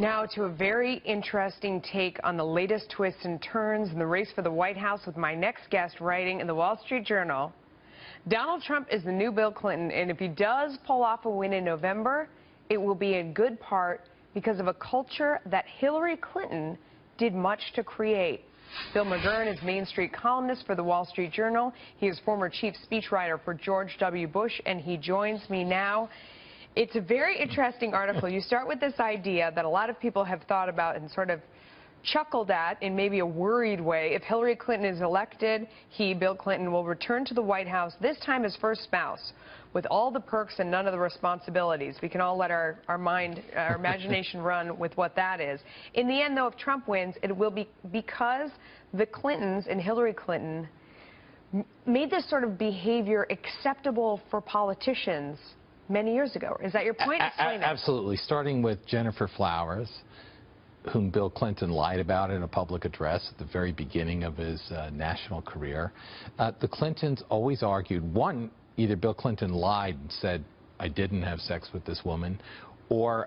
Now to a very interesting take on the latest twists and turns in the race for the White House with my next guest writing in the Wall Street Journal. Donald Trump is the new Bill Clinton, and if he does pull off a win in November, it will be in good part because of a culture that Hillary Clinton did much to create. Bill McGurn is Main Street columnist for the Wall Street Journal. He is former chief speechwriter for George W. Bush, and he joins me now. It's a very interesting article. You start with this idea that a lot of people have thought about and sort of chuckled at in maybe a worried way. If Hillary Clinton is elected, he, Bill Clinton, will return to the White House, this time as first spouse, with all the perks and none of the responsibilities. We can all let our imagination run with what that is. In the end, though, if Trump wins, it will be because the Clintons and Hillary Clinton made this sort of behavior acceptable for politicians many years ago. Is that your point? Absolutely. Starting with Jennifer Flowers, whom Bill Clinton lied about in a public address at the very beginning of his national career. The Clintons always argued, one, either Bill Clinton lied and said, I didn't have sex with this woman, or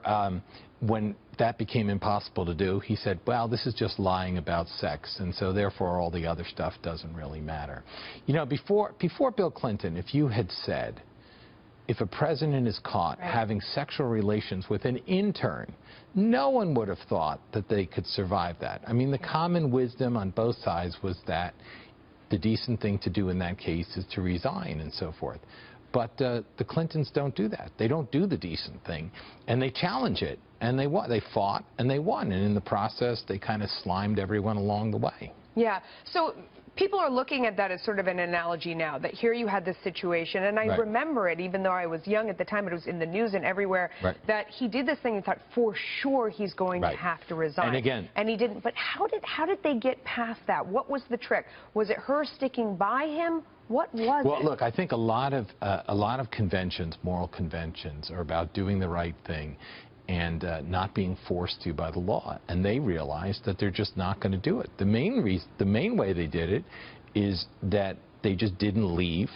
when that became impossible to do, he said, well, this is just lying about sex, and so therefore all the other stuff doesn't really matter. You know, before Bill Clinton, if you had said, if a president is caught having sexual relations with an intern, no one would have thought that they could survive that. I mean, the common wisdom on both sides was that the decent thing to do in that case is to resign and so forth. But the Clintons don't do that. They don't do the decent thing. And they challenge it. And they won. They fought and they won. And in the process, they kind of slimed everyone along the way. Yeah. So people are looking at that as sort of an analogy now, that here you had this situation, and I remember it, even though I was young at the time, it was in the news and everywhere, that he did this thing and thought, for sure he's going to have to resign. And again. And he didn't. But how did they get past that? What was the trick? Was it her sticking by him? What was it? Well, look, I think a lot of conventions, moral conventions, are about doing the right thing and not being forced to by the law. And they realized that they're just not going to do it. The main way they did it is that they just didn't leave,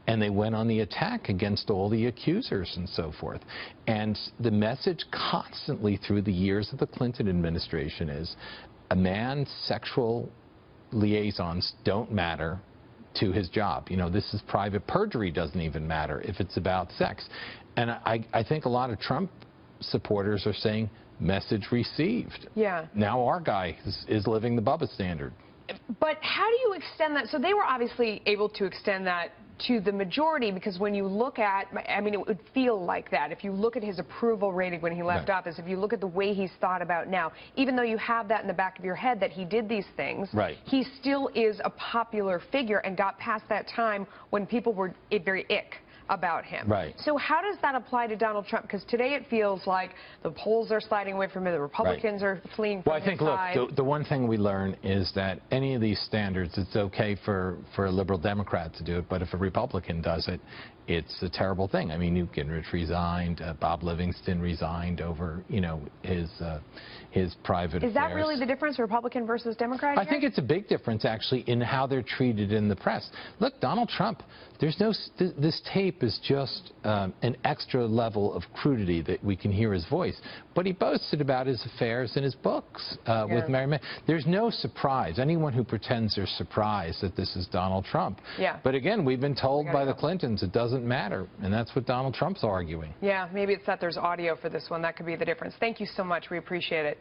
and they went on the attack against all the accusers and so forth. And the message constantly through the years of the Clinton administration is a man's sexual liaisons don't matter to his job. You know, this is private. Perjury doesn't even matter if it's about sex. And I think a lot of Trump supporters are saying, message received. Yeah. Now our guy is living the Bubba standard. But how do you extend that? So they were obviously able to extend that to the majority, because when you look at, I mean, it would feel like that. If you look at his approval rating when he left office, if you look at the way he's thought about now, even though you have that in the back of your head that he did these things, he still is a popular figure and got past that time when people were very ick about him. So how does that apply to Donald Trump? Because today it feels like the polls are sliding away from him, the Republicans are fleeing from his side. Look, the one thing we learn is that any of these standards, it's okay for a liberal Democrat to do it, but if a Republican does it, it's a terrible thing. I mean, Newt Gingrich resigned, Bob Livingston resigned over, you know, his private affairs. Is that really the difference, Republican versus Democrat here? I think it's a big difference, actually, in how they're treated in the press. Look, Donald Trump, there's no, this tape is just an extra level of crudity that we can hear his voice. But he boasted about his affairs in his books with Mary May. There's no surprise. Anyone who pretends they're surprised that this is Donald Trump. But again, we've been told by the Clintons it doesn't matter, and that's what Donald Trump's arguing. Yeah, maybe it's that there's audio for this one. That could be the difference. Thank you so much. We appreciate it.